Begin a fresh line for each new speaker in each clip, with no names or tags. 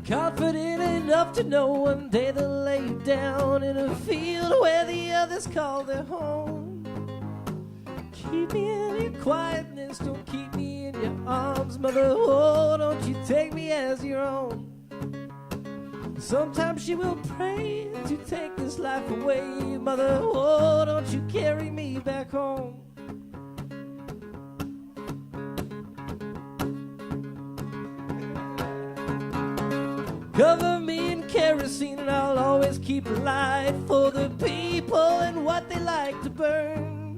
Confident enough to know one day they'll lay you down in a field where the others call their home. Keep me in your quietness, don't keep me in your arms, mother. Oh, don't you take me as your own. Sometimes she will pray to take this life away, mother. Oh, don't you carry me back home. Cover me in kerosene and I'll always keep a light for the people and what they like to burn.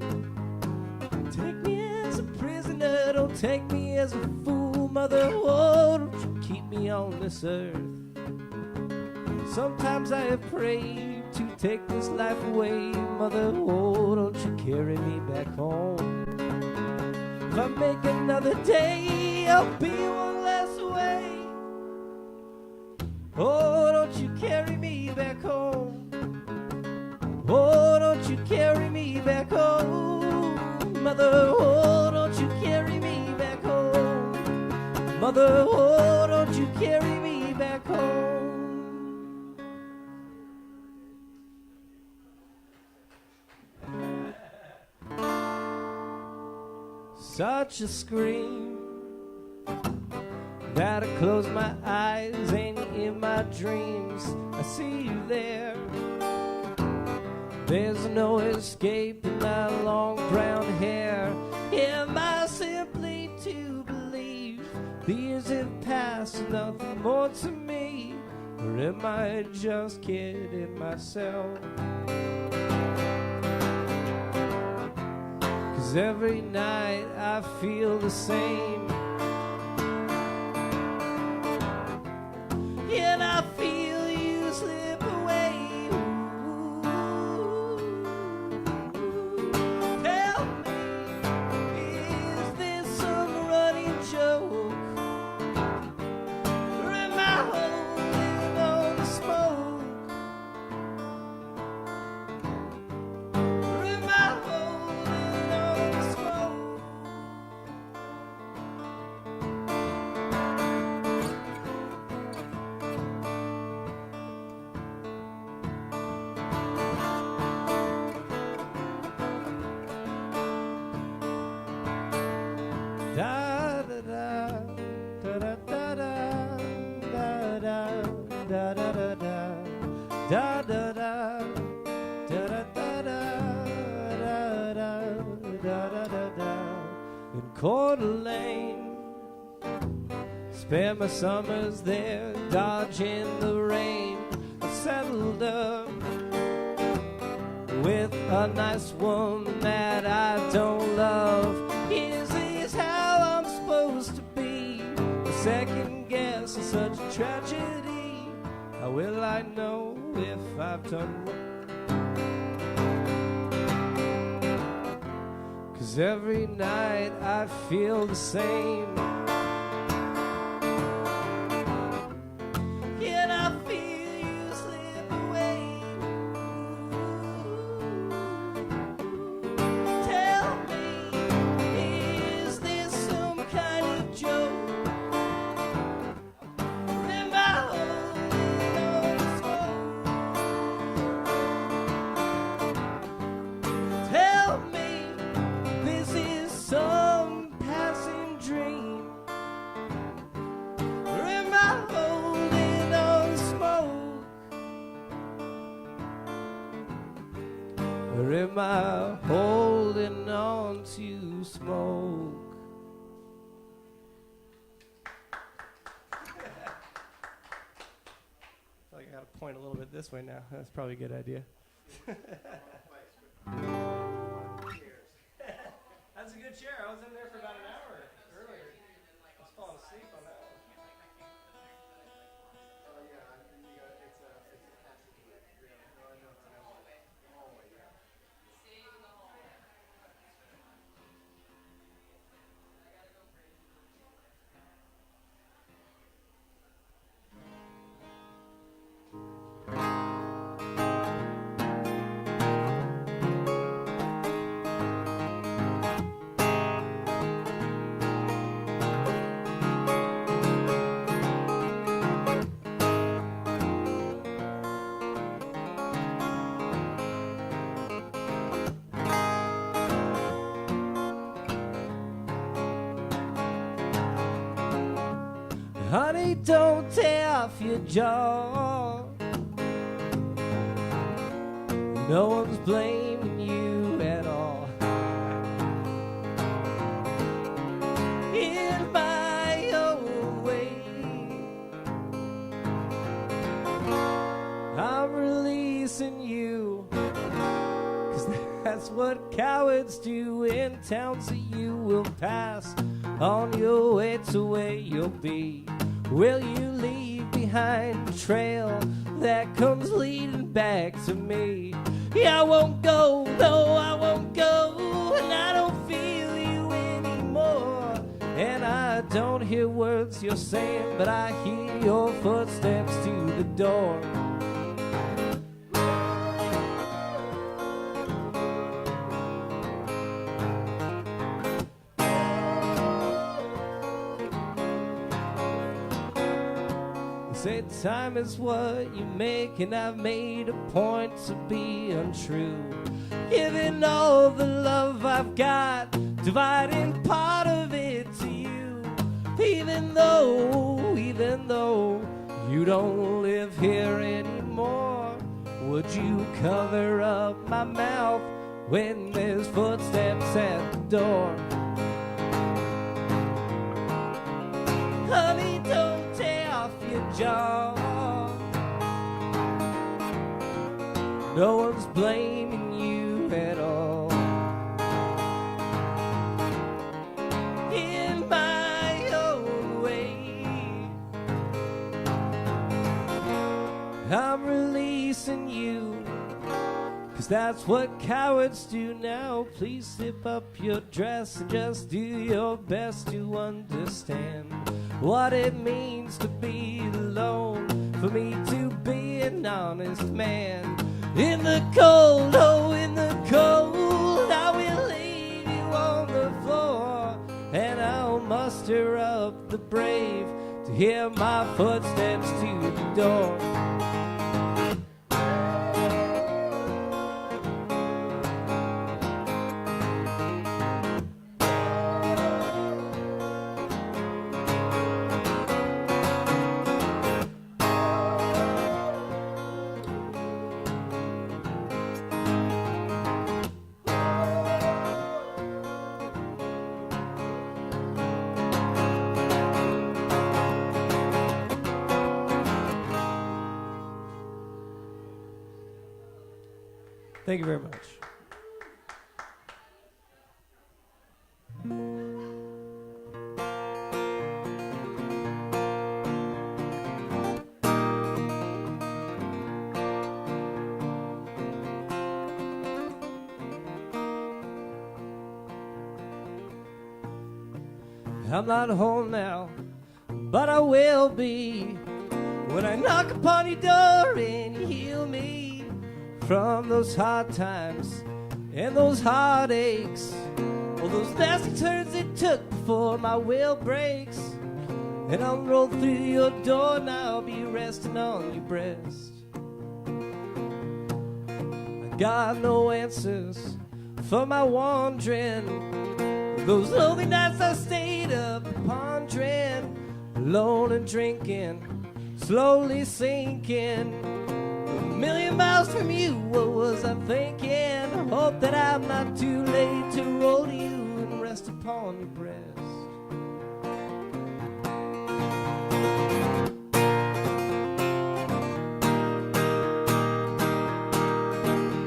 Take me as a prisoner, don't take me as a fool, mother. Oh, don't you keep me on this earth. Sometimes I have prayed to take this life away, mother. Oh, don't you carry me back home. If I make another day, I'll be one less away. Oh, don't you carry me back home. Oh, don't you carry me back home, mother. Oh, don't you carry me back home, mother. Oh, don't you carry me back home. Such a scream that I close my eyes and in my dreams I see you there. There's no escaping my long brown hair. Am I simply to believe the years have passed and nothing more to me? Or am I just kidding myself? 'Cause every night I feel the same, and I feel you slip away. Tell me, is this some running joke? Or am I holding on to smoke? Or am I holding on to smoke? Da da da da da da da da da da da da da da da in Coeur d'Alene, spend my summers there, dodging the rain. I settled up with a nice woman that I don't love. Is this how I'm supposed to be? A second guess is such a tragedy. How will I know if I've done wrong? 'Cause every night I feel the same, and I feel you slip away. Tell me, is this some kind of joke? Or am I holding on to smoke? Tell me, this is some passing dream. Or am I holding on to smoke? Or am I holding on to smoke? I feel like I gotta point a little bit this way now. That's probably a good idea. That's a good chair. I was in there for about an hour earlier. I was falling asleep on that one. Honey, don't tear off your jaw. No one's blaming you at all. In my own way, I'm releasing you, 'cause that's what cowards do in towns that you will pass. On your way to where you'll be, will you leave behind a trail that comes leading back to me? Yeah, I won't go, no, I won't go, and I don't feel you anymore. And I don't hear words you're saying, but I hear your footsteps to the door. Say time is what you make, and I've made a point to be untrue. Giving all the love I've got, dividing part of it to you. Even though you don't live here anymore, would you cover up my mouth when there's footsteps at the door? Honey, don't tear off your jaw. No one's blaming you at all. In my own way, I'm releasing you, 'cause that's what cowards do now. Please zip up your dress and just do your best to understand what it means to be alone, for me to be an honest man. In the cold, oh, in the cold, I will leave you on the floor, and I'll muster up the brave to hear my footsteps to the door. Thank you very much. I'm not home now, but I will be when I knock upon your door and you heal me from those hard times and those heartaches, all those nasty turns it took before my will breaks. And I'll roll through your door and I'll be resting on your breast. I got no answers for my wandering, those lonely nights I stayed up pondering, alone and drinking, slowly sinking. A million miles from you, what was I thinking? I hope that I'm not too late to roll to you and rest upon your breast.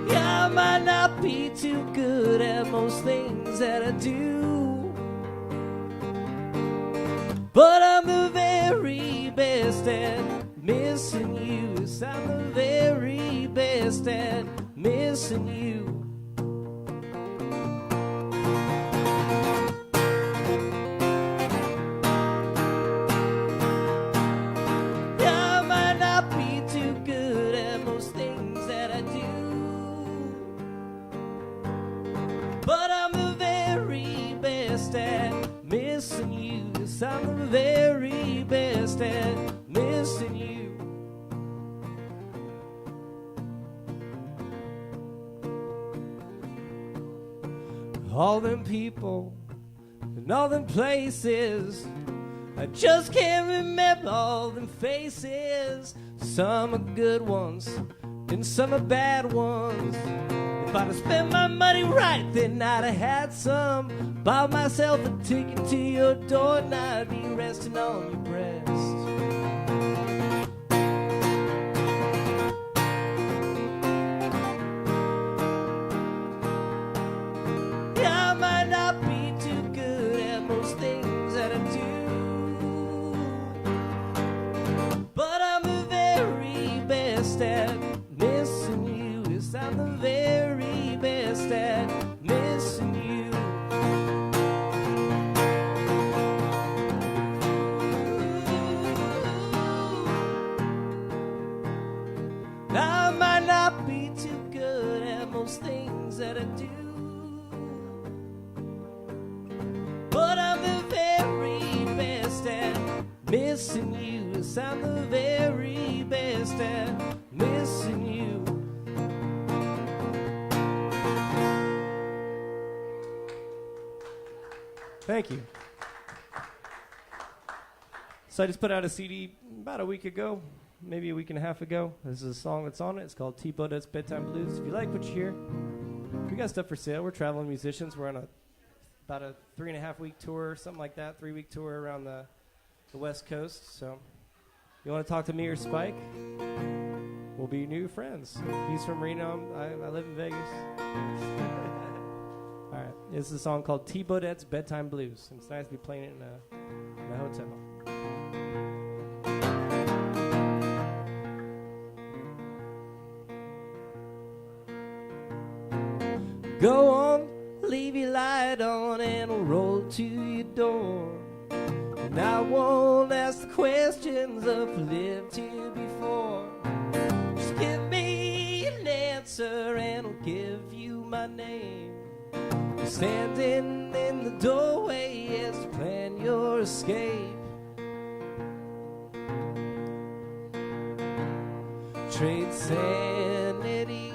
Yeah, I might not be too good at most things that I do, but I'm the very best at missing you. Yes, I'm the very best at missing you. Yeah, I might not be too good at most things that I do, but I'm the very best at missing you. Yes, I'm the very best at missing you. All them people and all them places I just can't remember all them faces. Some are good ones and some are bad ones. If I'd have spent my money right, then I'd have had some. Bought myself a ticket to your door, and I'd be resting on your breast. Yeah, I might not be too good at most things that I do, but I'm the very best at missing you. Yes, I'm the very best at missing you. I might not be too good at most things that I do, but I'm the very best at missing you. Yes, I'm the very best at missing you. Thank you. So I just put out a CD about a week ago, maybe a week and a half ago. This is a song that's on it. It's called T-Boat's Bedtime Blues. If you like what you hear, we got stuff for sale. We're traveling musicians. We're on about a 3.5 week tour, something like that, 3-week tour around the West Coast. So you want to talk to me or Spike? We'll be new friends. He's from Reno. I live in Vegas. All right. This is a song called T-Boat's Bedtime Blues. And it's nice to be playing it in a hotel. Go on, leave your light on, and I'll roll to your door. And I won't ask the questions of lived here before. Just give me an answer, and I'll give you my name. You're standing in the doorway as you plan your escape. Trade sanity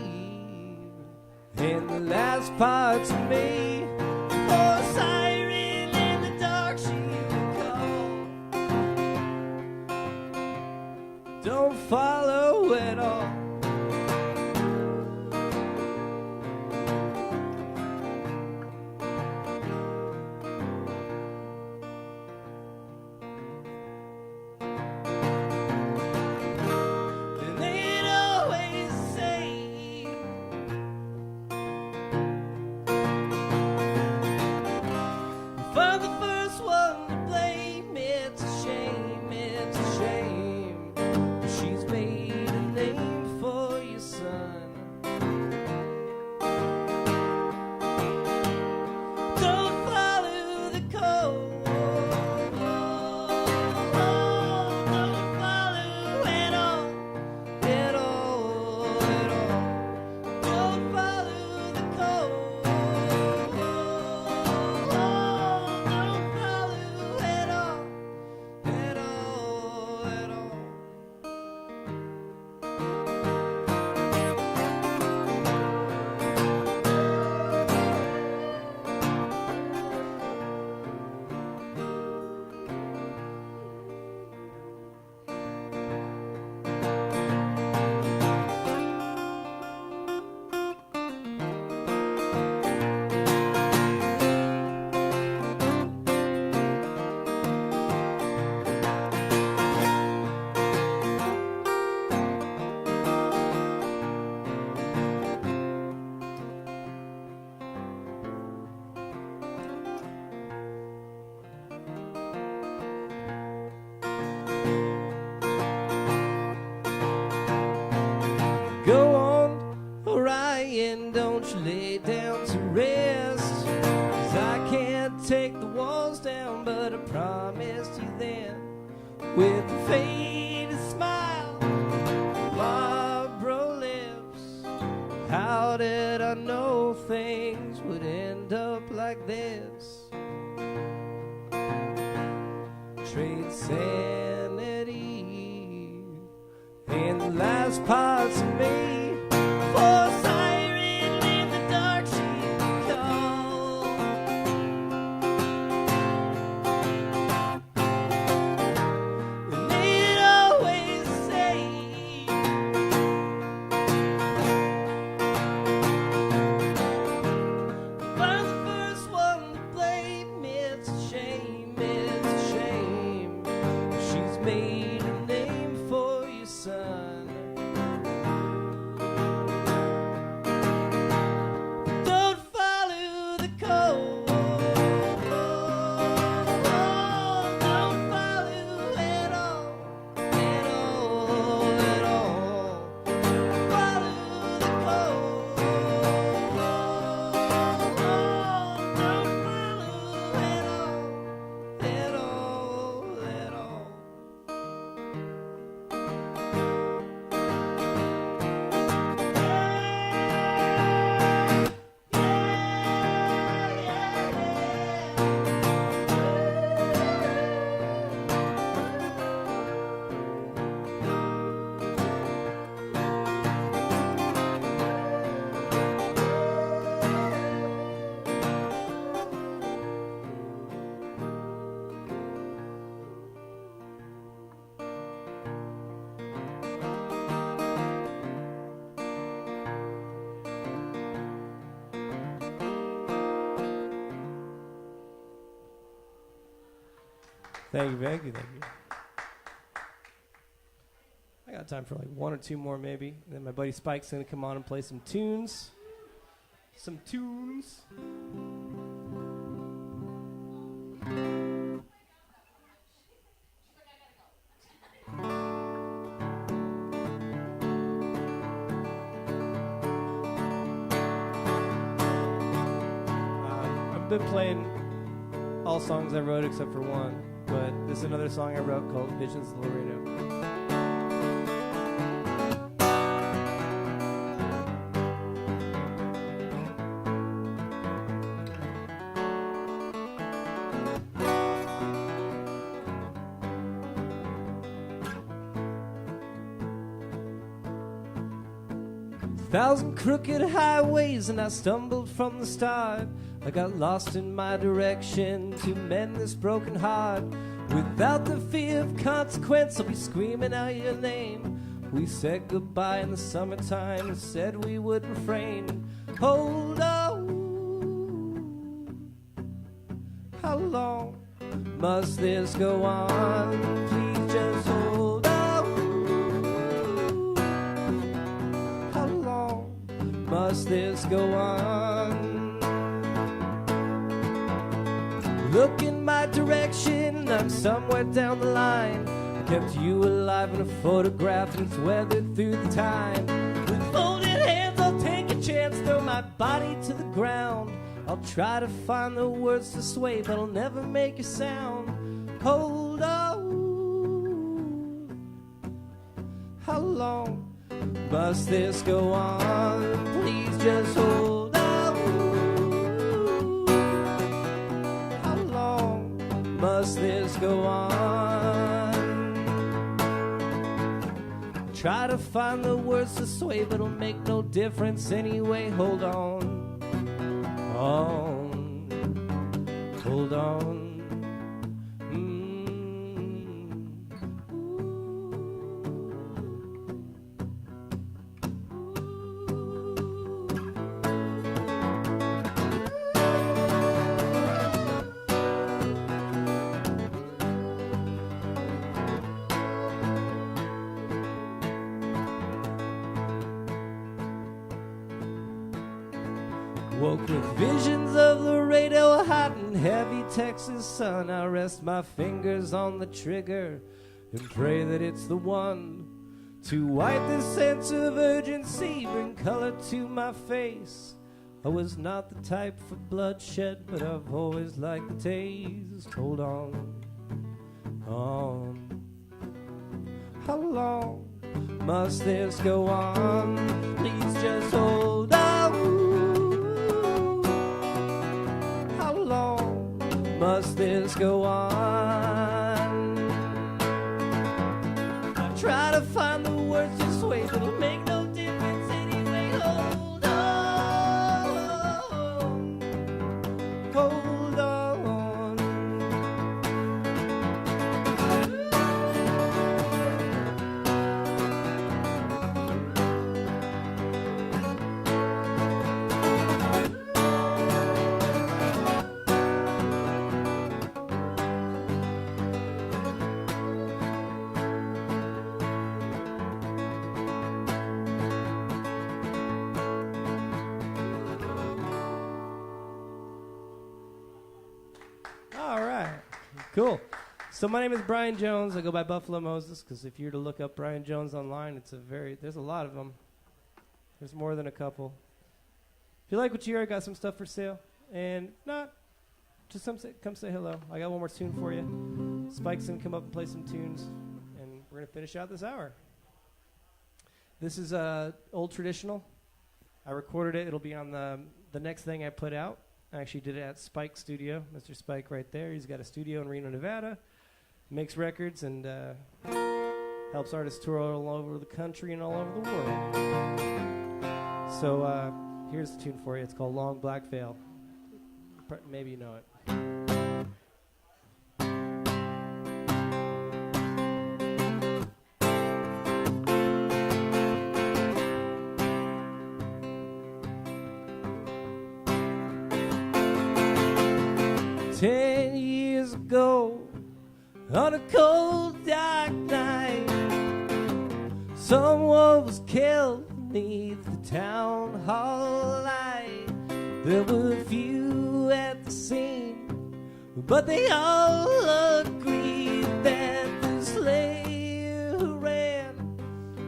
in the last parts of me. For a siren in the dark she would call. Don't follow at all. And they'd always say, if I'm the first one to blame, it's a shame, it's a shame. She's made a name for your son. Don't follow the code. Don't follow at all, at all, at all. Don't follow the code. Don't follow at all, at all, at all. Go on, Orion, don't you lay down to rest. 'Cause I can't take the walls down, but I promised you then. With a faded smile, Marlboro lips. How did I know things would end up like this? Trade sanity in the last parts of me. For a siren in the dark she would call. Thank you, thank you, thank you. I got time for like one or two more maybe. And then my buddy Spike's gonna come on and play some tunes. Some tunes. I've been playing all songs I wrote except for one, but this is another song I wrote called Visions of Reno. 1,000 crooked highways and I stumbled from the start. I got lost in my direction to mend this broken heart. Without the fear of consequence, I'll be screaming out your name. We said goodbye in the summertime and said we would refrain. Hold on. How long must this go on? Please just hold on. How long must this go on? Look in my direction, I'm somewhere down the line. Kept you alive in a photograph and it's weathered through the time. With folded hands, I'll take a chance, throw my body to the ground. I'll try to find the words to sway, but I'll never make a sound. Hold on. How long must this go on? Please just hold on. How long must this go on? Try to find the words to sway, but it'll make no difference anyway. Hold on. Hold on. Woke with visions of the Reno hot and heavy Texas sun. I rest my fingers on the trigger and pray that it's the one to wipe this sense of urgency, bring color to my face. I was not the type for bloodshed, but I've always liked the taste. Hold on. How long must this go on? Please just hold on. Must this go on? I try to find the words to sway, but it'll make no difference anyway. Hold on. Hold on. Cool. So my name is Bryan Jones. I go by Buffalo Moses because if you were to look up Bryan Jones online, there's a lot of them. There's more than a couple. If you like what you hear, I got some stuff for sale. And not, just come say hello. I got one more tune for you. Spike's going to come up and play some tunes, and we're going to finish out this hour. This is old traditional. I recorded it. It'll be on the next thing I put out. I actually did it at Spike's studio. Mr. Spike right there. He's got a studio in Reno, Nevada. Makes records and helps artists tour all over the country and all over the world. So here's the tune for you. It's called Long Black Veil. Maybe you know it. 10 years ago, On a cold, dark night, someone was killed beneath the town hall light. There were a few at the scene, but they all agreed that the slayer who ran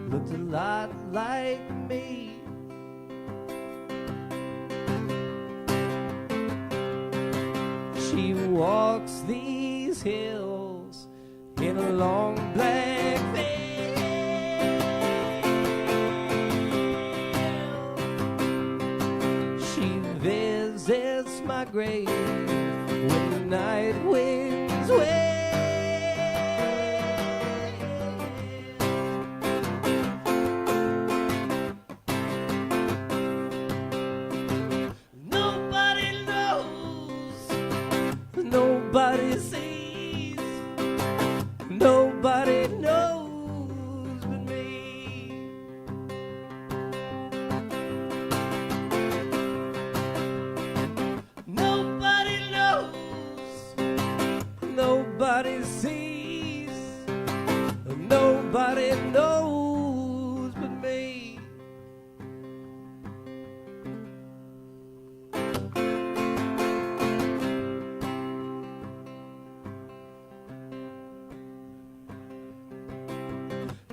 looked a lot like me. She walks these hills in a long black veil. She visits my grave when the night winds wail. Nobody knows, nobody sees, nobody knows but me. Nobody knows, nobody sees, nobody knows but me.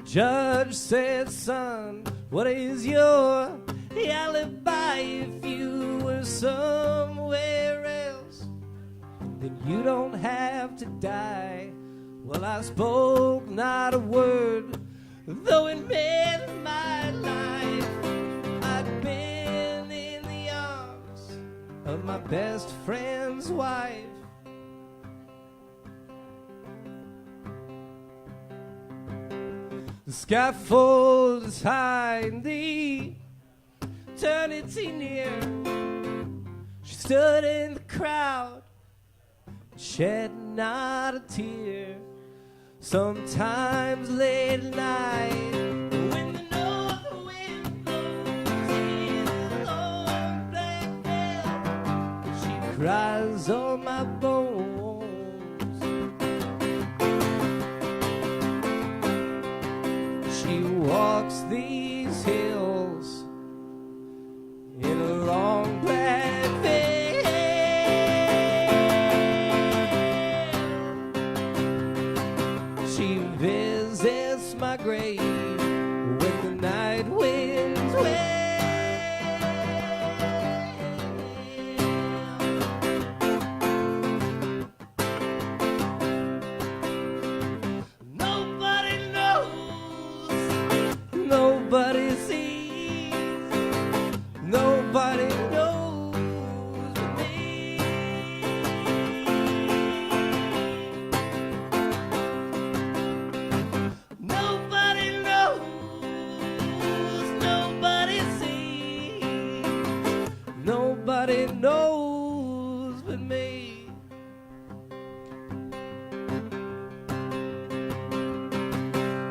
Judge said, son, what is your alibi? If you were somewhere else, then you don't have to die. Well, I spoke not a word, though it meant my life. I'd been in the arms of my best friend's wife. The scaffold is high and the eternity near. She stood in the crowd, shed not a tear. Sometimes late at night, when the north wind blows in a long black veil, she cries on my bones. She walks these hills in a long black veil. She visits my grave when the night winds wail. Nobody knows, nobody sees, nobody knows but me. Nobody knows, nobody sees, nobody knows but me.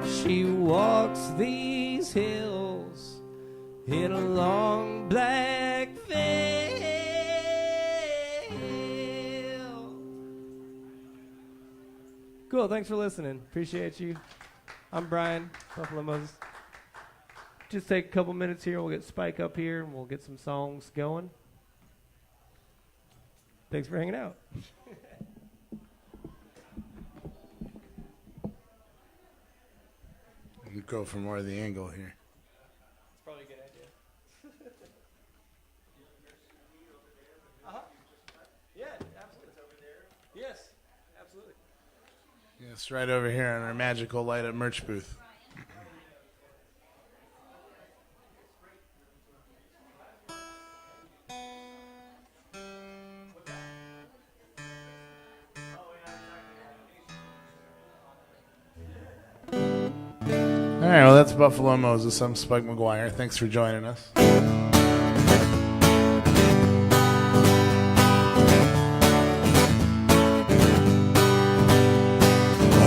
She walks these hills in a long black veil. Cool, thanks for listening. Appreciate you. I'm Brian, Buffalo Moses. Just take a couple minutes here. We'll get Spike up here and we'll get some songs going. Thanks for hanging out.
You go for more of the angle here.
It's probably a good idea. Yeah, absolutely. Yes, absolutely.
Yes, right over here on our magical light up merch booth. All right, well, that's Buffalo Moses. I'm Spike McGuire. Thanks for joining us. Well,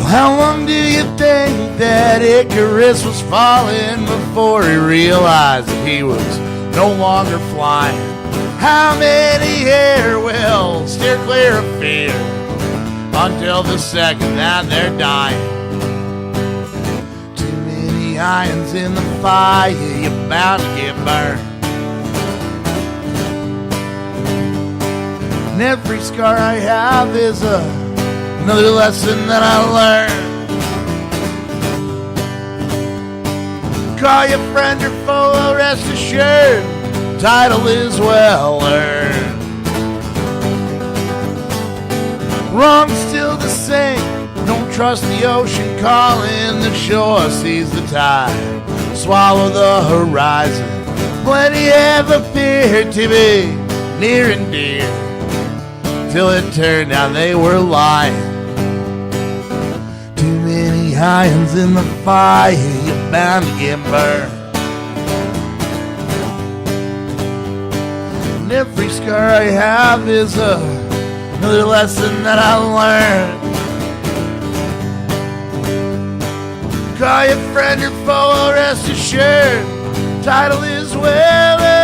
how long do you think that Icarus was falling before he realized that he was no longer flying? How many air will steer clear of fear? until the second that they're dying. Too many irons in the fire, you're bound to get burned. And every scar I have is another lesson that I learned. Call your friend or foe, rest assured, title is well earned. Wrong's still the same, don't trust the ocean calling, the shore sees the tide, swallow the horizon. Plenty have appeared to be near and dear, till it turned out they were lying. Too many irons in the fire, you're bound to get burned. And every scar I have is another lesson that I learned. Call your friend or foe, rest assured, title is well earned.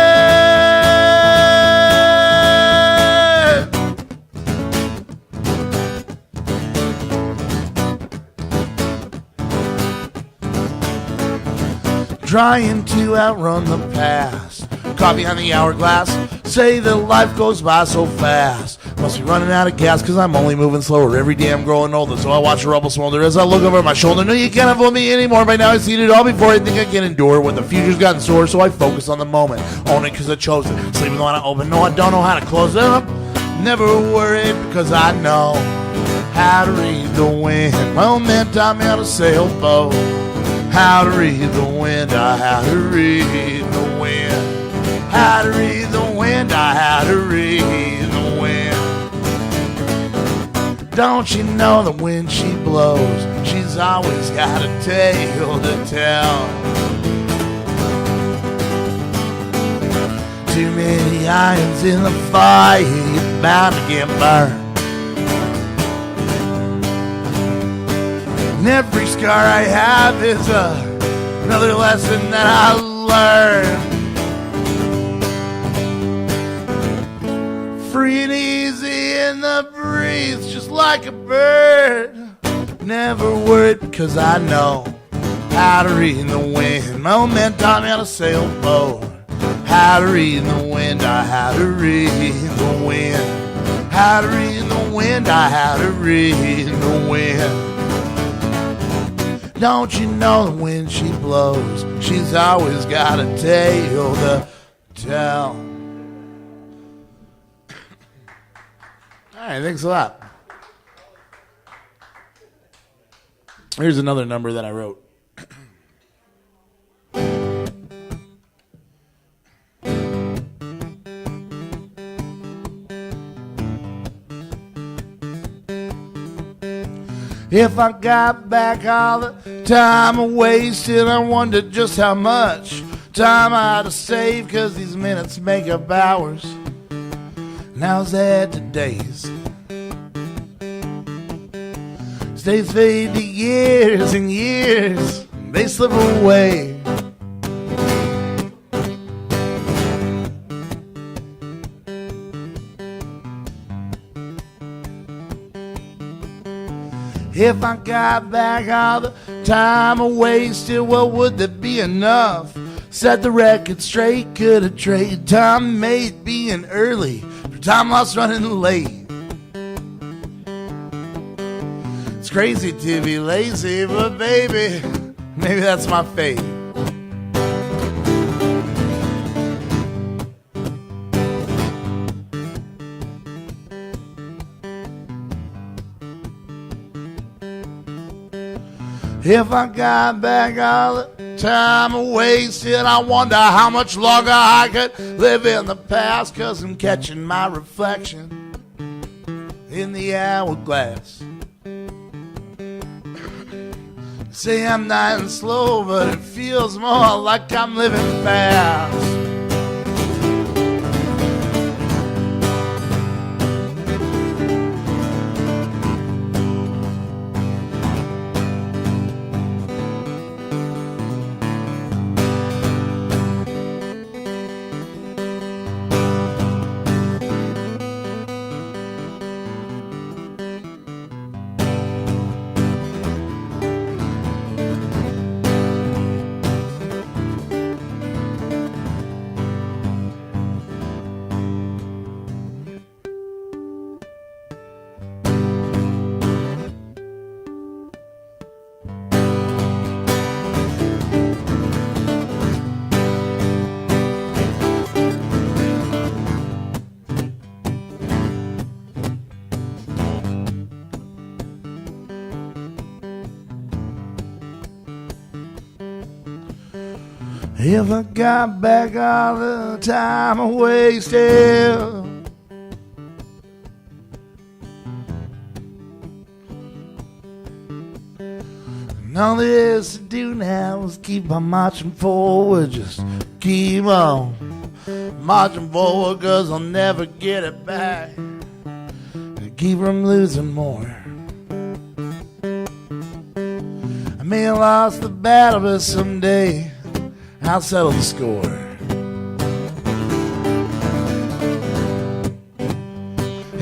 Trying to outrun the past, caught behind the hourglass, say that life goes by so fast. Must be running out of gas, cause I'm only moving slower. Every day I'm growing older, so I watch the rubble smolder as I look over my shoulder. No, you can't avoid me anymore. By now I've seen it all before. I think I can endure what the future's gotten sore, so I focus on the moment. Own it cause I chose it. Sleeping when I open. No, I don't know how to close it up. Never worried because I know how to read the wind. My old man taught me how to sail a boat. How to read the wind, how to read the wind. How to read the wind, how to read the wind. Don't you know that when she blows, she's always got a tale to tell. Too many irons in the fire, you're bound to get burned. And every scar I have is another lesson that I learned. Free and easy in the breeze, just like a bird. Never worried because I know how to read the wind. My old man taught me how to sail a boat. How to read the wind, how to read the wind. How to read the wind, how to read the wind. Don't you know that when she blows, she's always got a tale to tell. All right, thanks a lot. Here's another number that I wrote. If I got back all the time I wasted, I wonder just how much time I'd have saved, 'cause these minutes make up hours. Now's that to days. Days fade to years and years, they slip away. If I got back all the time I wasted, well, would that be enough? Set the record straight, could have traded time made being early for time lost running late. It's crazy to be lazy, but baby, maybe that's my fate. If I got back all the time I wasted, I wonder how much longer I could live in the past, 'cause I'm catching my reflection in the hourglass. Say I'm dying slow, but it feels more like I'm living fast. If I got back all the time I wasted, and all there is to do now is keep on marching forward. Just keep on marching forward, 'cause I'll never get it back. Keep from losing more. I may have lost the battle, but someday I'll settle the score.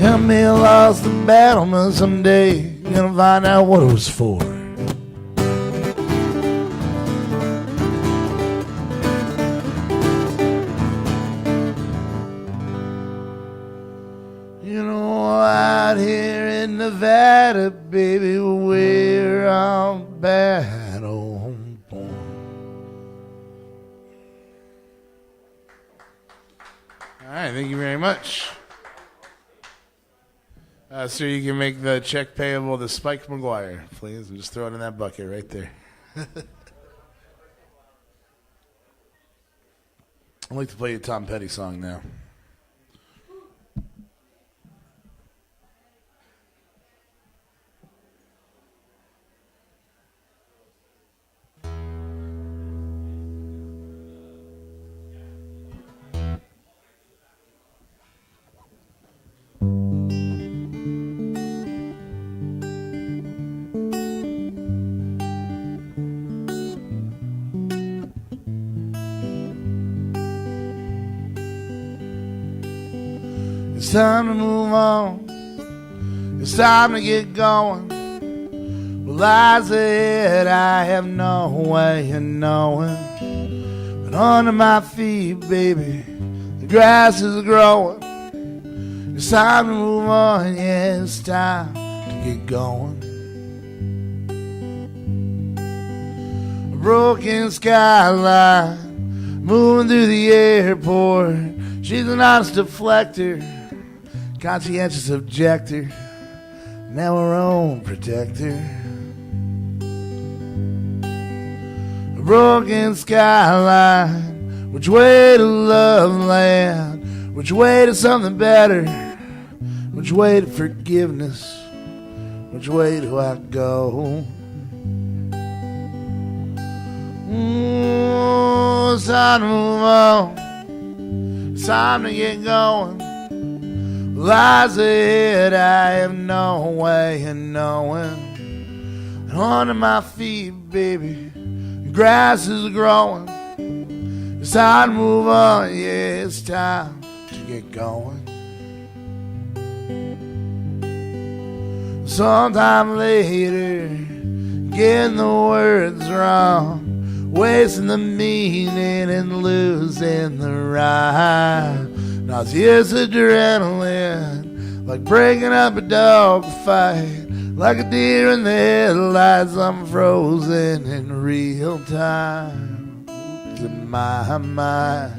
I may have lost the battle, but someday you're gonna find out what it was for. You know, out here in Nevada, baby, we're all battle born. All right, thank you very much. So you can make the check payable to Spike McGuire, please, and just throw it in that bucket right there. I'd like to play a Tom Petty song now. It's time to move on. It's time to get going. Well, lies ahead, I have no way of knowing. But under my feet, baby, the grass is growing. It's time to move on, yeah, it's time to get going. A broken skyline, moving through the airport. She's an honest deflector, conscientious objector, now her own protector. A broken skyline, which way to love land, which way to something better, which way to forgiveness, which way do I go? Ooh, it's time to move on, it's time to get going. Lies ahead, I have no way of knowing. And under my feet, baby, the grass is growing. It's time to move on, yeah, it's time to get going. Sometime later, getting the words wrong, wasting the meaning and losing the rhyme. Nauseous adrenaline, like breaking up a dog fight. Like a deer in the headlights, I'm frozen in real time. In my mind.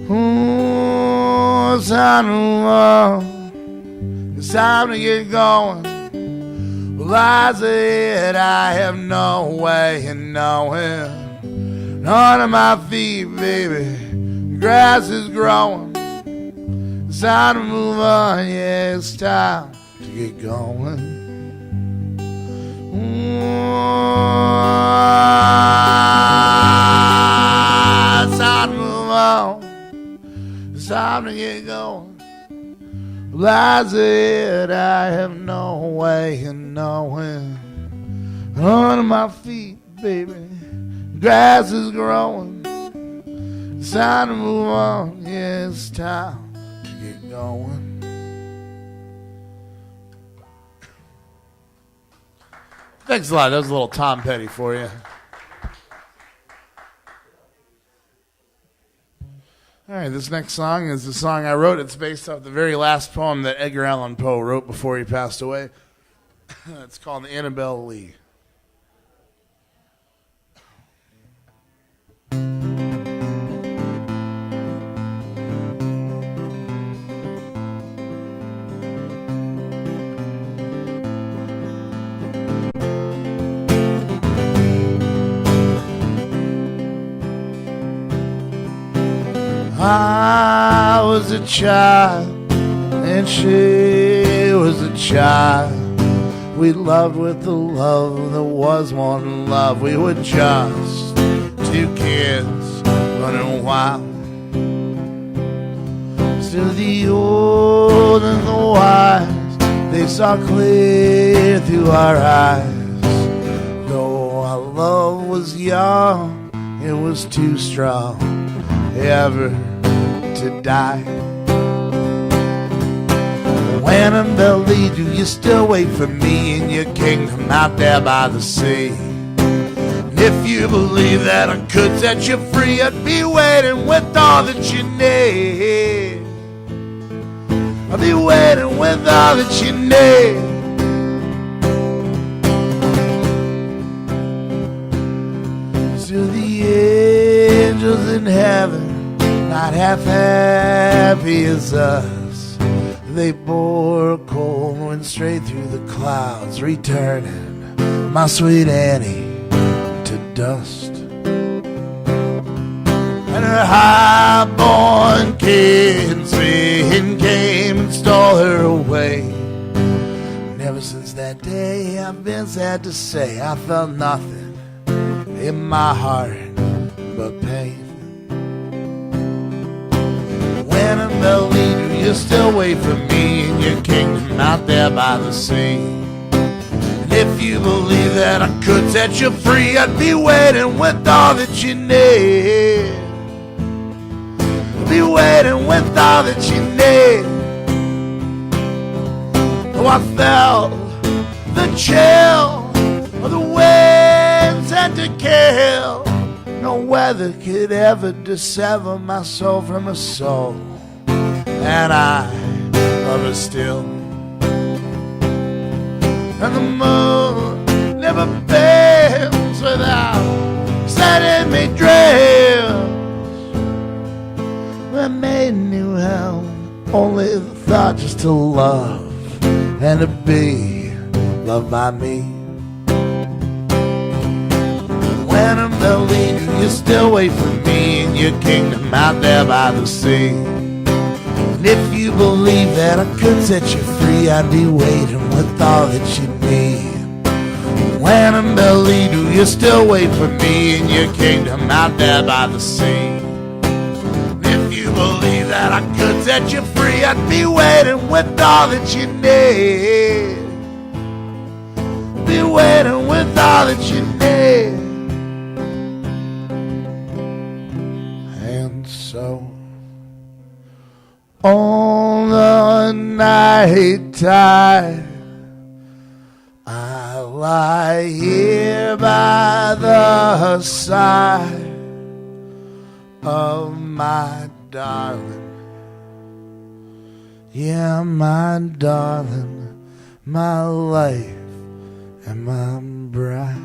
Ooh, it's time to move on. It's time to get going. Well, lies ahead, I have no way of knowing. Under my feet, baby, the grass is growing. It's time to move on, yeah, it's time to get going. It's time to move on. It's time to get going. Lies ahead, I have no way of knowing. Under my feet, baby, grass is growing. It's time to move on. Yeah, it's time to get going. Thanks a lot. That was a little Tom Petty for you. All right, this next song is the song I wrote. It's based off the very last poem that Edgar Allan Poe wrote before he passed away. It's called Annabelle Lee. I was a child and she was a child. We loved with the love that was one love. We were just two kids running wild. Still the old and the wise, they saw clear through our eyes. Though our love was young, it was too strong ever to die. When I'm belly, do you still wait for me in your kingdom out there by the sea? And if you believe that I could set you free, I'd be waiting with all that you need. I'd be waiting with all that you need. To the angels in heaven, not half happy as us. They bore a cold wind straight through the clouds, returning my sweet Annie to dust. And her high-born kinsman came and stole her away. And ever since that day, I've been sad to say I felt nothing in my heart but pain. When I'm belly, do you still wait for me in your kingdom out there by the sea? And if you believe that I could set you free, I'd be waiting with all that you need. I'd be waiting with all that you need. Though I felt the chill of the wind sent to kill, no weather could ever dissever my soul from her soul. And I love her still. And the moon never bends without setting me dreams. I made new hell, only the thought just to love and to be loved by me. When I'm belly, do you still wait for me in your kingdom out there by the sea? And if you believe that I could set you free, I'd be waiting with all that you need. When I'm belly, do you still wait for me in your kingdom out there by the sea? And if you believe that I could set you free, I'd be waiting with all that you need. Be waiting with all that you need. And so on the night tide, I lie here by the side of my darling. Yeah, my darling, my life and my bride.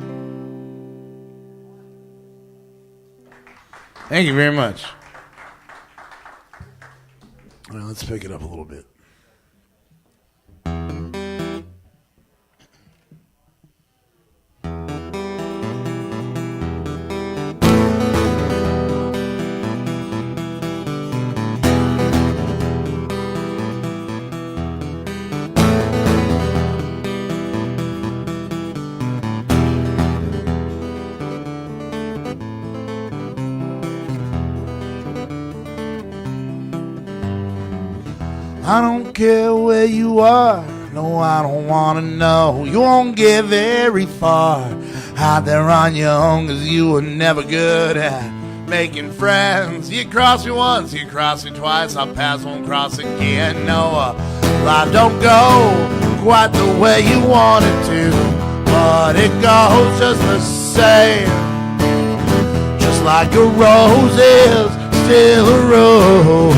Thank you very much. All right, let's pick it up a little bit. I don't care where you are, no, I don't want to know. You won't get very far out there on your own, 'cause you were never good at making friends. You cross me once, you cross me twice, I'll pass, won't cross again. No, life don't go quite the way you want it to, but it goes just the same. Just like a rose is still a rose,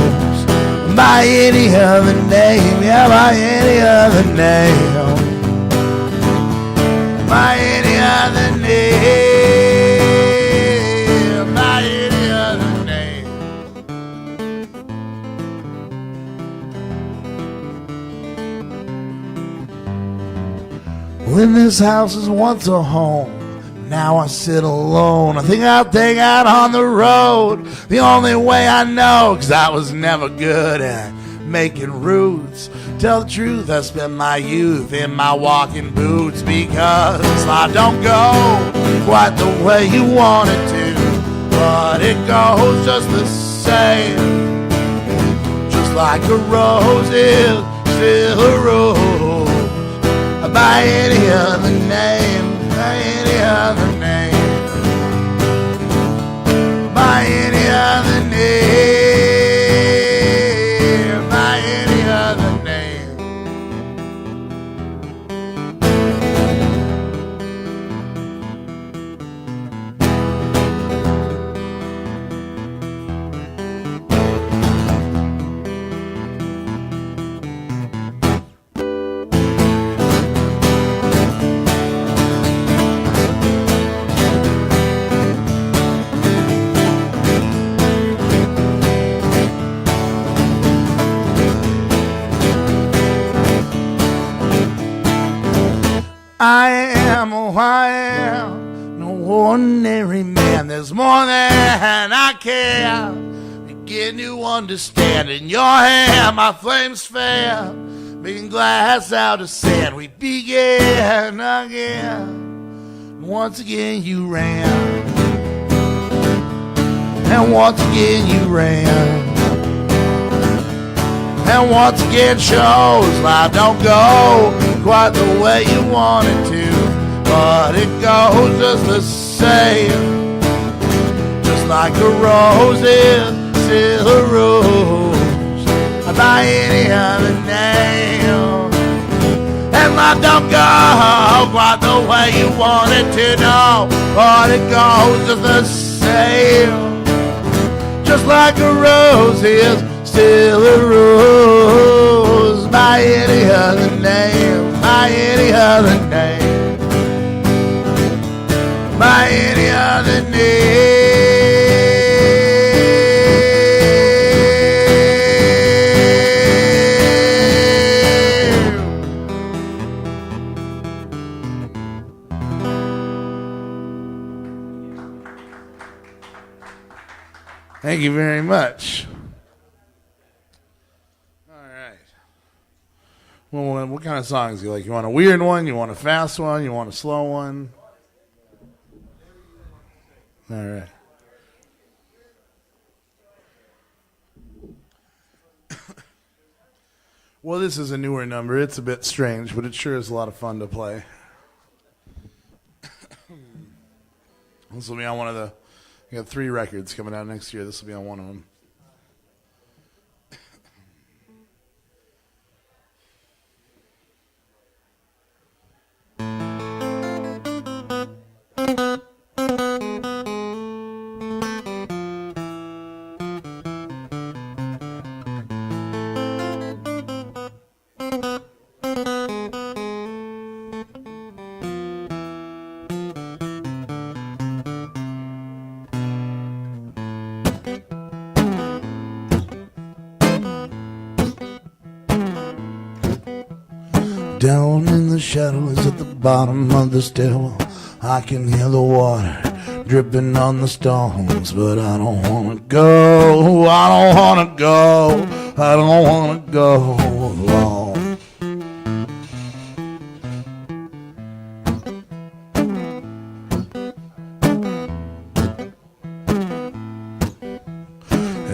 by any other name, yeah, by any other name, by any other name, by any other name. When this house was once a home, Now I sit alone. I think I'll take out on the road. The only way I know, 'cause I was never good at making roots. Tell the truth, I spent my youth in my walking boots, because I don't go quite the way you want it to, but it goes just the same. Just like a rose is still a rose, by any other name, by any other name, by any other name, by any other name. I am who I am, no ordinary man. There's more than I can begin to understand. In your hand, my flames fair, making glass out of sand. We began again. Once again, you ran, and once again, you ran. And once again shows life don't go quite the way you want it to, but it goes just the same. Just like a rose is still a rose, by any other name. And life don't go quite the way you want it to, no, but it goes just the same. Just like a rose is still a rose, by any other name, by any other name, by any other name. Thank you very much. Well, what kind of songs do you like? You want a weird one? You want a fast one? You want a slow one? All right. Well, this is a newer number. It's a bit strange, but it sure is a lot of fun to play. This will be on one of the... You got 3 records coming out next year. This will be on one of them. Down in the shadows at the bottom of the stairwell, I can hear the water dripping on the stones, but I don't wanna go, I don't wanna go, I don't wanna go alone.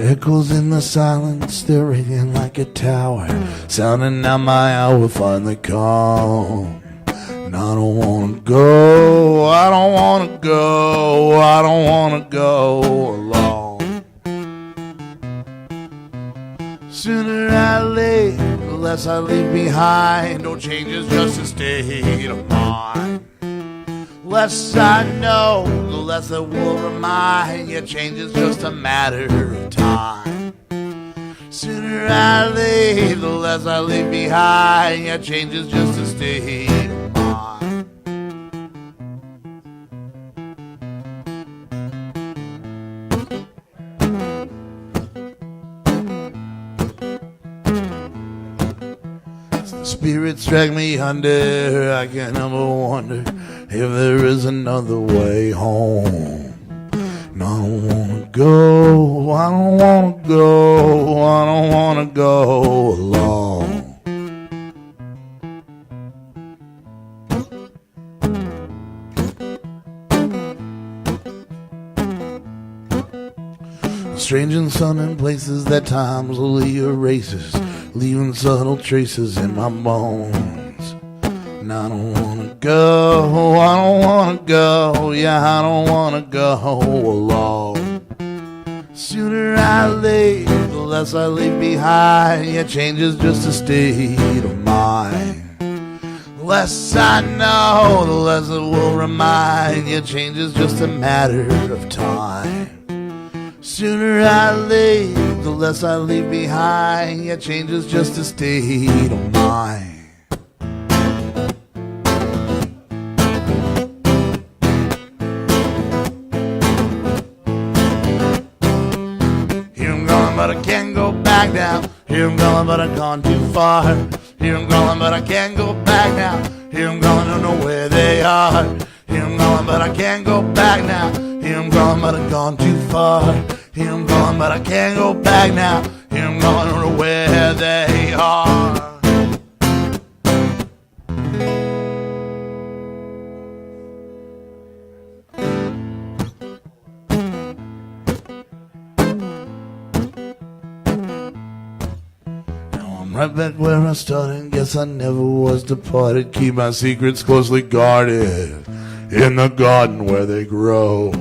Echoes in the silence, they're ringing like a tower, sounding out my hour finally come. And I don't wanna go, I don't wanna go, I don't wanna go alone. Sooner I leave, the less I leave behind. No changes, just a state of mind. Less I know, the less it will remind. Yeah, change is just a matter of time. Sooner I leave, the less I leave behind. Yeah, change is just a state of mind. The spirits drag me under, I can't help but wonder. if there is another way home. And I don't wanna go, I don't wanna go, I don't wanna go alone. Strange and sudden places that time slowly erases, leaving subtle traces in my bones. And I don't wanna go, I don't wanna go, yeah, I don't wanna go alone. Sooner I leave, the less I leave behind. Yeah, change is just a state of mind. The less I know, the less it will remind. Yeah, change is just a matter of time. Sooner I leave, the less I leave behind. Yeah, change is just a state of mind. Here I'm going, but I can't go back now. Here I'm going, but I've gone too far. Here I'm going, but I can't go back now. Here I'm going, don't know where they are. Here I'm going, but I can't go back now. Here I'm going, but I've gone too far. Here I'm going, but I can't go back now. Here I'm going, don't know where they are. Now I'm right back where I started. Guess I never was departed. Keep my secrets closely guarded in the garden where they grow.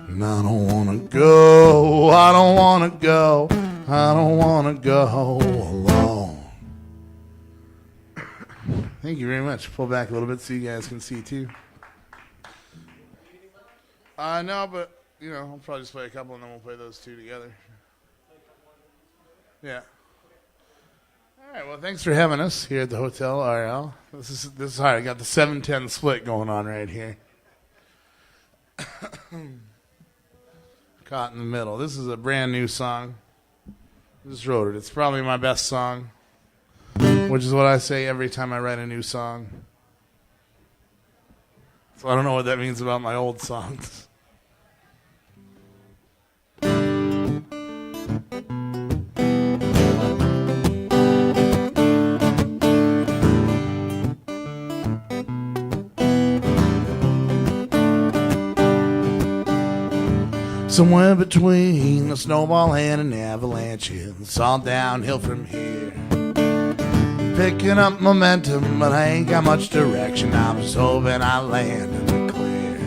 And I don't wanna go, I don't wanna go, I don't wanna go alone. Thank you very much. Pull back a little bit so you guys can see too. No, but you know, I'll probably just play a couple and then we'll play those two together. Yeah. All right. Well, thanks for having us here at the Hotel RL. This is hard. I got the 7-10 split going on right here. Caught in the middle. This is a brand new song. I just wrote it. It's probably my best song, which is what I say every time I write a new song. So I don't know what that means about my old songs. Somewhere between a snowball and an avalanche, it's all downhill from here. Picking up momentum, but I ain't got much direction. I'm just hoping I land in the clear.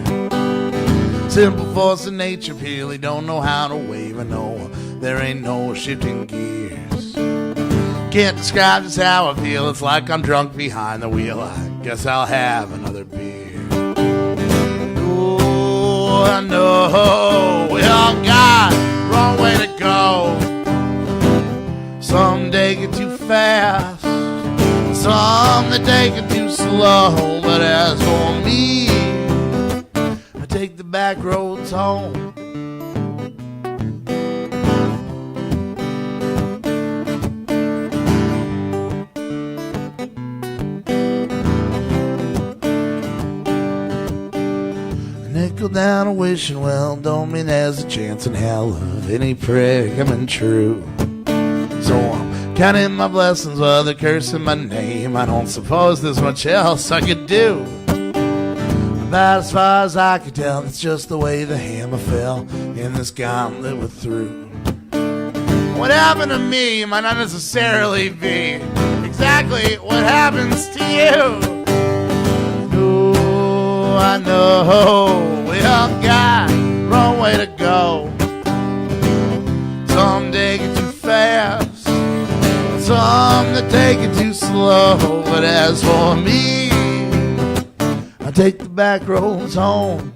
Simple force of nature, really don't know how to wave. I know there ain't no shifting gears. Can't describe just how I feel. It's like I'm drunk behind the wheel. I guess I'll have another beer. I know we all got wrong way to go. Some take it too fast, some that take it too slow. But as for me, I take the back roads home. Nickel down a wishing well, don't mean there's a chance in hell of any prayer coming true. So I'm counting my blessings while they're cursing my name. I don't suppose there's much else I could do. About as far as I could tell, it's just the way the hammer fell in this gauntlet we're through. What happened to me might not necessarily be exactly what happens to you. I know we all got wrong way to go. Some take it too fast, some that take it too slow. But as for me, I take the back roads home.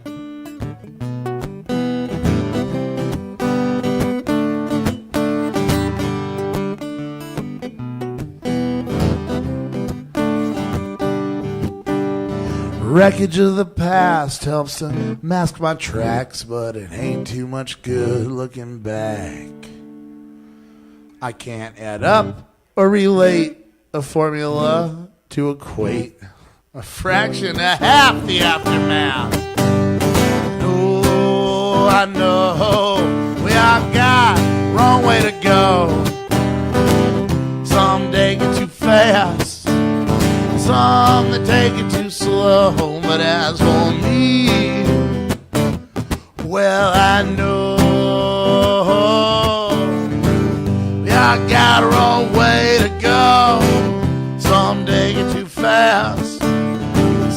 Wreckage of the past helps to mask my tracks, but it ain't too much good looking back. I can't add up or relate a formula to equate a fraction, a half the aftermath. Oh, I know we all got wrong way to go. Some take it too fast, some that take it too slow. But as for me, well, I know we all got a wrong way to go. Some take it too fast,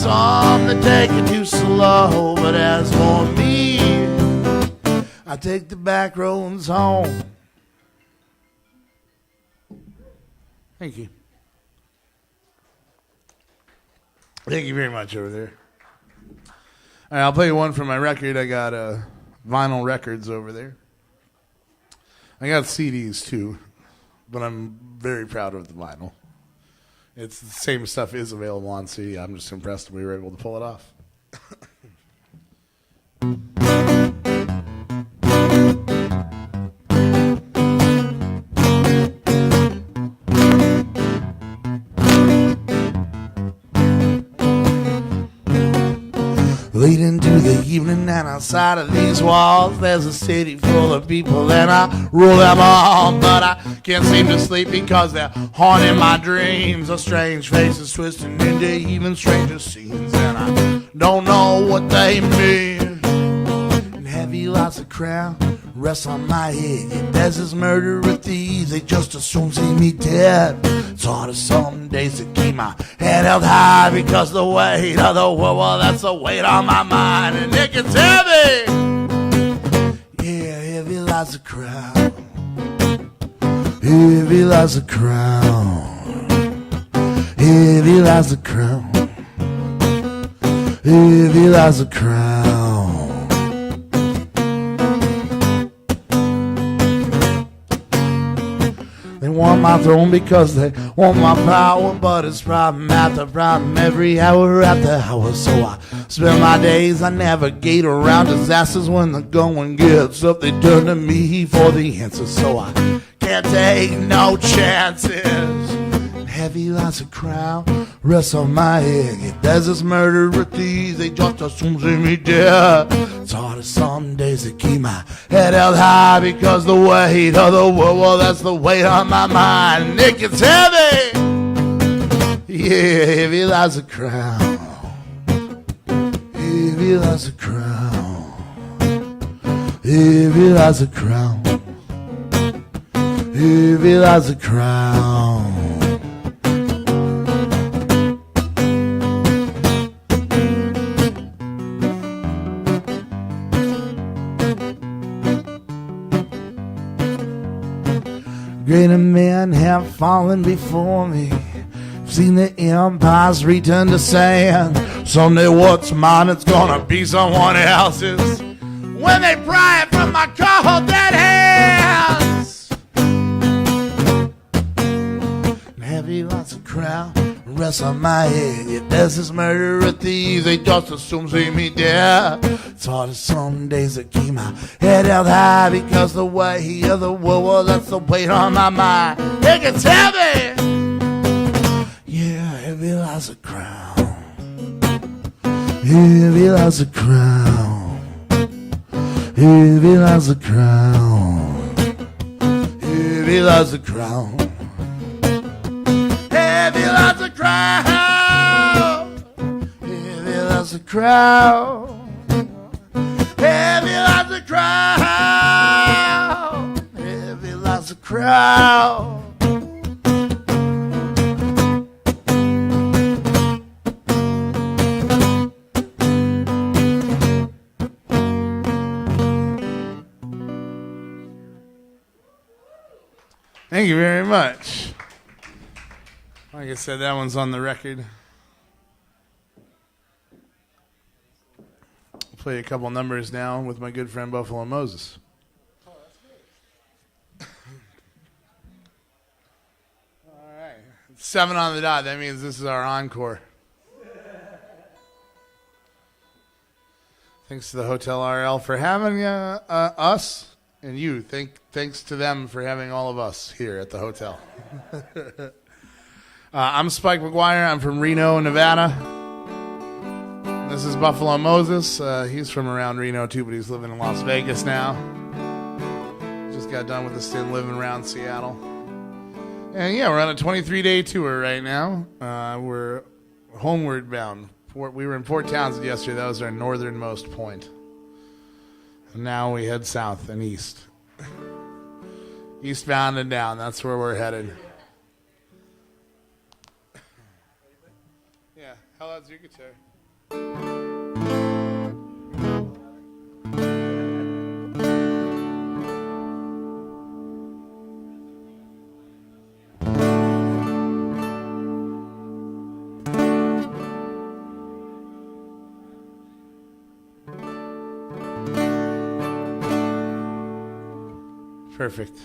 some that take it too slow. But as for me, I take the back roads home. Thank you. Thank you very much over there. All right, I'll play you one from my record. I got vinyl records over there. I got CDs too, but I'm very proud of the vinyl. It's the same stuff is available on CD. I'm just impressed we were able to pull it off. Late into the evening and outside of these walls there's a city full of people and I rule them all. But I can't seem to sleep because they're haunting my dreams. Of strange faces twisting into even stranger scenes, and I don't know what they mean. And heavy lies a crown rests on my head. There's this murder with thieves, they just assume see me dead. It's hard as some days to keep my head held high because the weight of the world, well, that's the weight on my mind. And it gets heavy. Yeah, heavy lies a crown. Heavy lies a crown. Heavy lies a crown. Heavy lies a crown. They want my throne because they want my power, but it's problem after problem every hour after hour. So I spend my days, I navigate around disasters. When the going gets up, they turn to me for the answers. So I can't take no chances. Heavy lies a crown rests on my head. If there's this murder with these, they just assume see me dead. It's hard as some days to keep my head held high because the weight of the world, well, that's the weight on my mind. And it gets heavy. Yeah, heavy lies a crown. Heavy lies a crown. Heavy lies a crown. Heavy lies a crown. Greater men have fallen before me. Seen the empires return to sand. Someday what's mine, it's gonna be someone else's. When they pry it from my cold dead hands. And heavy lies a crown rests on my head. If there's this murder of thieves, they just assume see me dead. It's hard as some days to keep my head held high because the weight of the world, well, that's the weight on my mind. It gets heavy. Yeah, heavy lies a crown. Heavy lies a crown. Heavy lies a crown. Heavy lies a crown. Heavy lies a crown. Heavy lies a crown. Heavy lies a crown. Heavy lies a crown. Thank you very much. Like I said, that one's on the record. I'll play a couple numbers now with my good friend Buffalo Moses. Oh, that's good. All right. It's 7 on the dot. That means this is our encore. Thanks to the Hotel RL for having us. And you, thanks to them for having all of us here at the hotel. I'm Spike McGuire. I'm from Reno, Nevada. This is Buffalo Moses. He's from around Reno too, but he's living in Las Vegas now. Just got done with a stint living around Seattle. And yeah, we're on a 23-day tour right now. We're homeward bound. We were in Port Townsend yesterday. That was our northernmost point. And now we head south and east. Eastbound and down. That's where we're headed. Yeah, how loud's your guitar? Perfect.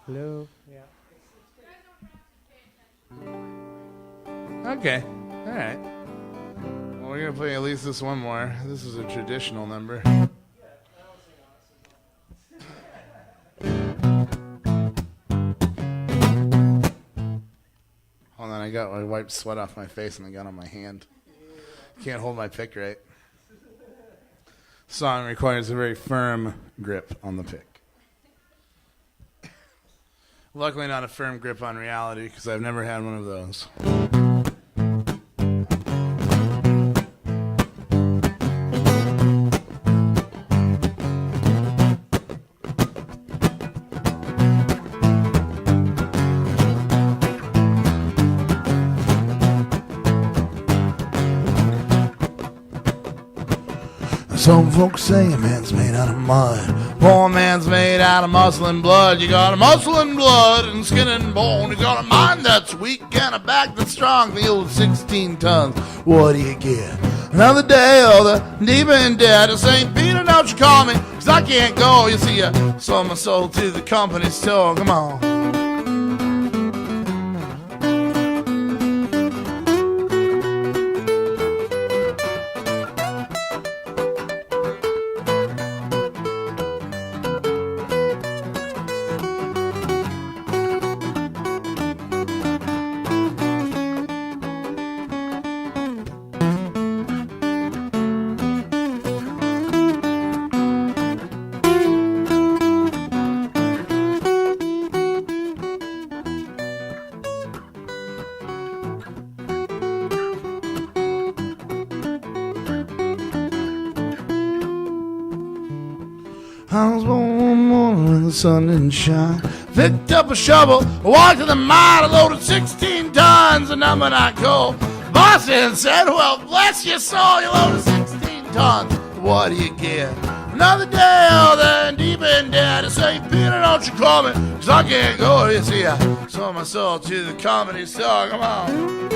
Hello. Yeah.
Okay. All right. Well, we're going to play at least this one more. This is a traditional number. and then I wiped sweat off my face, and I got on my hand. Can't hold my pick right. Song requires a very firm grip on the pick. Luckily not a firm grip on reality, because I've never had one of those. Some folks say a man's made out of mud. Poor man's made out of muscle and blood. You got a muscle and blood and skin and bone. You got a mind that's weak and a back that's strong. The old 16 tons. What do you get? Another day of the deep and dead. St. Peter, don't you call me, 'cause I can't go. You see, I sold my soul to the company store. Come on. I was born one morning when the sun didn't shine. Picked up a shovel, walked to the mine, I loaded 16 tons, the number not cold. Boss and said, well, bless your soul, you loaded 16 tons. What do you get? Another day out there and deep in dead. I say, Peter, don't you call me, 'cause I can't go. You see, I sold my soul to the comedy store. Come on.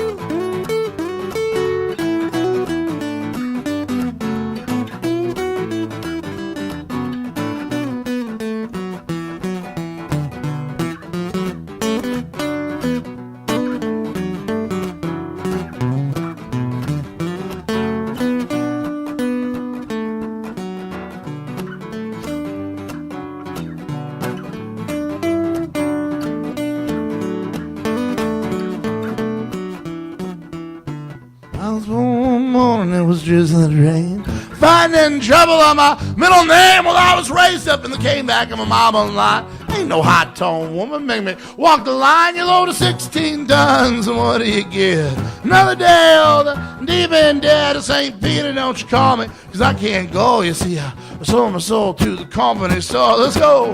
Drizzling rain, finding trouble on my middle name. Well, I was raised up in the cane back of my mama line. Ain't no hot tone woman make me walk the line. You load of 16 tons, and what do you get? Another day of the deep and dead of St. Peter, don't you call me, 'cause I can't go. You see, I sold my soul to the company store. Let's go.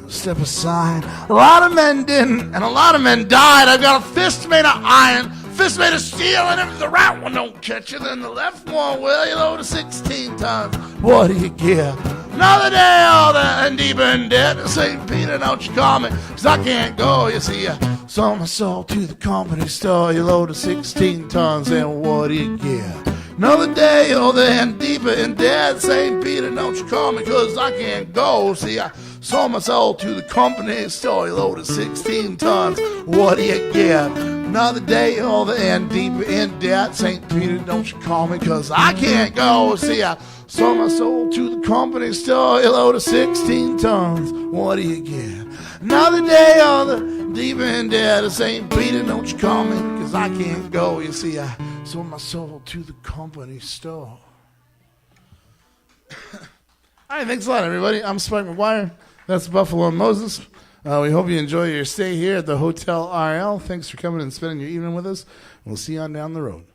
Step aside. A lot of men didn't, and a lot of men died. I've got a fist made of iron, fist made of steel, and if the right one don't catch you, then the left one will. You load of 16 tons. What do you get? Another day all that and deep in debt. St. Peter, don't you call me, 'cause I can't go. You see, I sold my soul to the company store. You load of 16 tons, and what do you get? Another day, oh, then deeper in debt. St. Peter, don't you call me, 'cause I can't go. See, I sold my soul to the company store. You load of 16 tons. What do you get? Another day, oh, then deeper in debt. St. Peter, don't you call me, 'cause I can't go. See, I sold my soul to the company store. You load of 16 tons. What do you get? Another day, oh, the deeper in debt. St. Peter, don't you call me, 'cause I can't go. You see, I sold my soul to the company store. All right, thanks a lot, everybody. I'm Spike McGuire. That's Buffalo and Moses. We hope you enjoy your stay here at the Hotel RL. Thanks for coming and spending your evening with us. We'll see you on down the road.